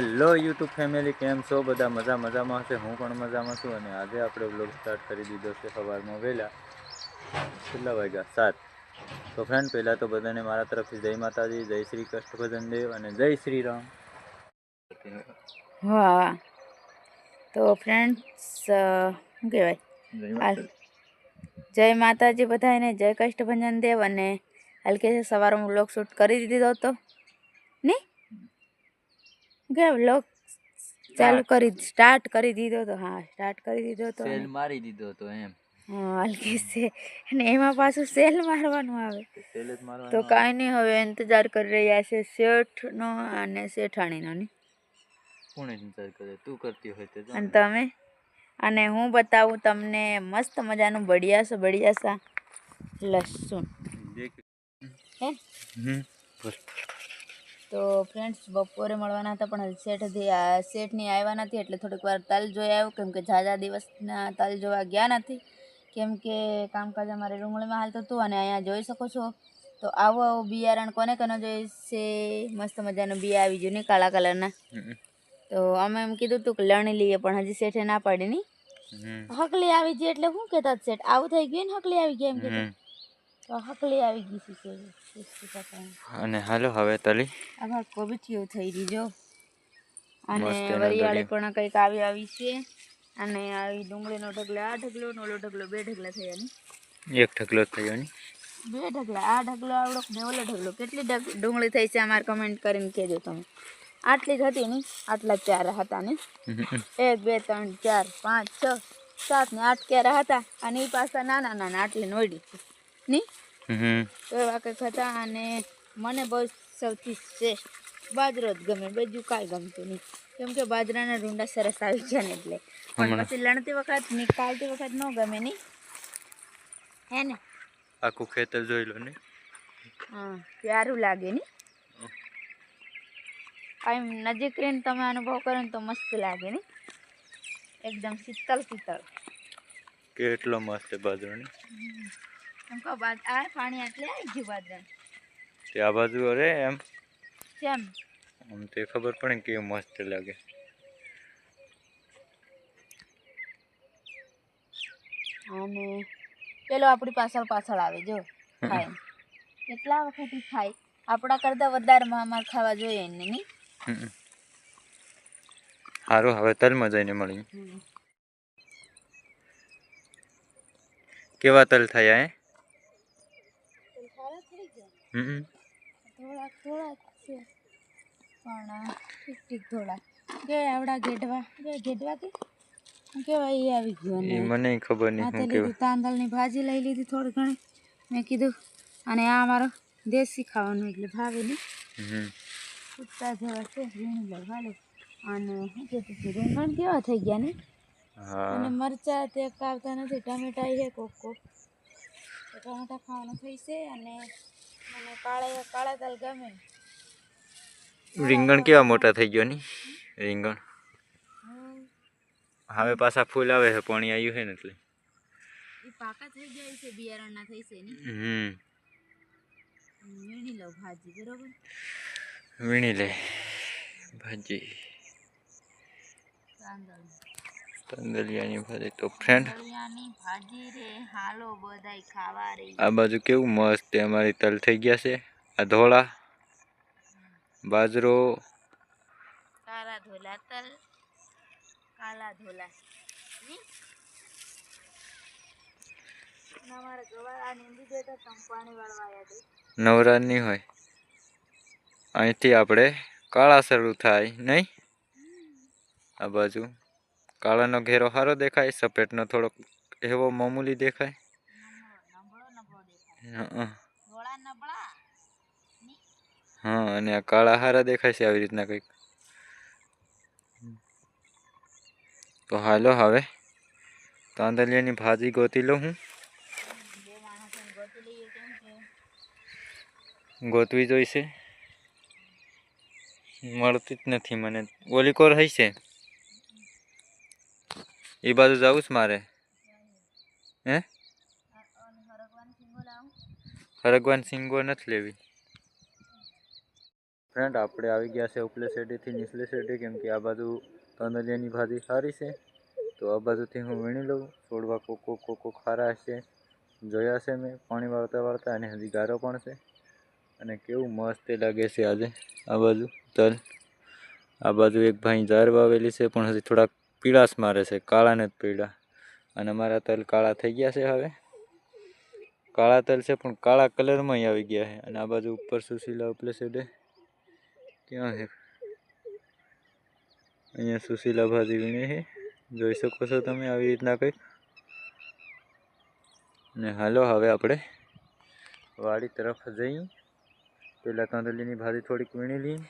Hello YouTube family, કેમ છો બધા? મજામાં હશે. હું પણ મજામાં છું. અને આજે આપણે વ્લોગ સ્ટાર્ટ કરી દીધો છે સવારમાં વહેલા. કેટલા વાગ્યા? 7. તો ફ્રેન્ડ, પહેલાં તો બધાને મારા તરફથી જય માતાજી, જય શ્રી કૃષ્ણ દેવ અને જય શ્રી રામ. હા, તો ફ્રેન્ડ્સ શું કહેવાય, જય માતાજી બધાને, જય કષ્ટભંજન દેવ. અને હલકે છે સવારમાં વ્લોગ શૂટ કરી દીધો હતો ને કે વ્લોગ ચાલુ કરી સ્ટાર્ટ કરી દીધો હતો. હા, સ્ટાર્ટ કરી દીધો હતો, સેલ મારી દીધો હતો એમ. હા, હલકે છે. અને એમાં પાછું સેલ મારવાનું આવે તો કાંઈ નહીં. હવે ઇંતજાર કરી રહ્યા છે શેઠનો અને શેઠાણીનો. ને કોણ ઇંતજાર કરે? તું કરતી હોય તો. અને તમે? અને હું બતાવું તમને મસ્ત મજાનું બઢિયા લસણ હે. તો ફ્રેન્ડ્સ, બપોરે મળવાના હતા પણ શેઠની આવ્યા નથી, એટલે થોડીક વાર તલ જોઈ આવ્યો. કેમ કે ઝાઝા દિવસના તલ જોવા ગયા નથી, કેમ કે કામકાજ અમારે ડુંગળીમાં હાલતું હતું. અને અહીંયા જોઈ શકો છો તો આવું બિયારણ કોને જોઈશે. મસ્ત મજાનું બિયા આવી ગયું ને કાળા કલરના. તો અમે એમ કીધું તું કે લણી લઈએ, પણ હજી શેઠે ના પાડી ની. હકલી આવી ગઈ એટલે શું કહેતા શેઠ? આવું થઈ ગયું ને, હકલી આવી ગઈ એમ કીધું. તો હકલી આવી ગઈ છે. અને હાલો હવે તલી આમાં કોબીથીઓ થઈ રહી જો. અને વરિયાળી પણ કંઈક આવી છે. અને આવી ડુંગળીનો ઢગલો, આ ઢગલો, ઓલો ઢગલો, 2 ઢગલા થયા ને. 1 ઢગલો થયો ને. 2 ઢગલા, આ ઢગલો આવડો ને ઓલો ઢગલો. કેટલી ડુંગળી થઈ છે અમારે કમેન્ટ કરીને કહેજો તમે. આટલી જ હતી ને, આટલા 4 હતા ને. 1 2 3 4 5 6 7 ને 8 ક્યારા હતા. અને એ પાછા નાના આટલી નોડી છે ની. તો એવા કંઈક હતા. અને મને બહુ સૌથી શ્રેષ્ઠ બાજરો જ ગમે, બીજું કાંઈ ગમતું નહીં. કેમ કે બાજરાના ડુંડા સરસ આવી ગયા ને એટલે. પણ પછી લણતી વખત નીકાળતી વખત ન ગમે નહીં, હે ને? આખું ખેતર જોઈ લો ને. હા, પ્યારું લાગે ને. એમ નજીક રહીને તમે અનુભવ કરો ને તો મસ્ત લાગે ને, એકદમ શીતળ. કેટલો મસ્ત બાજરો ને. એમ કહો આ પાણી આટલે આવી ગયું બાજરા આ બાજુ. અરે એમ કેમ આમ તે ખબર પડે ને કેવું મસ્ત લાગે. અને પેલો આપણી પાછળ આવે જો ખાય. કેટલા વખત ખાય, આપણા કરતા વધારે અમારે ખાવા જોઈએ ને નહીં. સારું, હવે તલમાં જઈને મળી. કેવા તલ થયા? થોડાક છે પણ ઠીક થોડા કે આવડા ગેઢવા કે કેવાય એ આવી ગયો. અને મને ખબર નહીં શું કહેવાય. તાંદળની ભાજી લઈ લીધી થોડી ઘણી. મેં કીધું અને આ અમારો દેશી ખાવાનું એટલે ભાવે નહીં. કુત્તા જેવા છે. રીંગણ ભાલે. અને શું કહેતું હતું, રીંગણ કેવા થઈ ગયા ને. અને મરચા તે આવતા નથી. ટમેટા છે કોક ટમેટા ખાવાનું થઈ છે. અને મને કાળા તલ ગમે. રીંગણ કેવા મોટા થઈ ગયો ની. રીંગણ હવે પાછા ફૂલ આવે છે, પાણી આવ્યું છે ને એટલે એ પાકા થઈ જાય છે, બિયારણના થઈ છે ને. વીણી લો ભાજી, બરોબર? વીણી લે ભાજી, તાંદળિયાની ભાજી. તો ફ્રેન્ડ, ભાજી રે હાલો બધાય ખાવા રે. આ બાજુ કેવું મસ્ત અમારી તલ થઈ ગયા છે. આ ધોળા બાજરો, કાળા ધોલા તલ, કાળા ધોલા નવરાજ ની હોય. અહીંથી આપણે કાળા શરૂ થાય નહીં. આ બાજુ કાળાનો ઘેરો સારો દેખાય, સફેદનો થોડોક એવો મામૂલી દેખાય. હા, અને આ કાળા હારા દેખાય છે આવી રીતના કંઈક. તો હાલો હવે તાંદળિયાની ભાજી ગોતી લઉં. હું ગોતવી જોઈશે, મળતી જ નથી મને. ઓલી કોર હઈ છે એ બાજુ જવું છે મારે. હે, હરગવાન સિંગો નથી લેવી. ફ્રેન્ડ આપણે આવી ગયા છે ઉપલે શેડેથી નીચલે શેડે, કેમ કે આ બાજુ તંદલિયાની ભાજી સારી છે, તો આ બાજુથી હું વીણી લઉં. છોડવા કોકો ખારા છે, જોયા છે મેં પાણી વાળતા અને હજી ગારો પણ છે. અને કેવું મસ્ત લાગે છે આજે આ બાજુ તલ. આ બાજુ એક ભાઈ જાર વાવેલી છે, પણ હજી થોડાક પીળાશ મારે છે, કાળા ને જ પીળા. અને અમારા તલ કાળા થઈ ગયા છે. હવે કાળા તલ છે, પણ કાળા કલરમાં આવી ગયા છે. અને આ બાજુ ઉપર સુશીલા ઉપલે શેડે ક્યાં છે, અહીંયા સુશીલા ભાજી વીણે છે, જોઈ શકો છો તમે આવી રીતના કંઈક. ને હાલો હવે આપણે વાડી તરફ જઈ. પેલા તાંદલીની ભાજી થોડીક વીણી લઈ,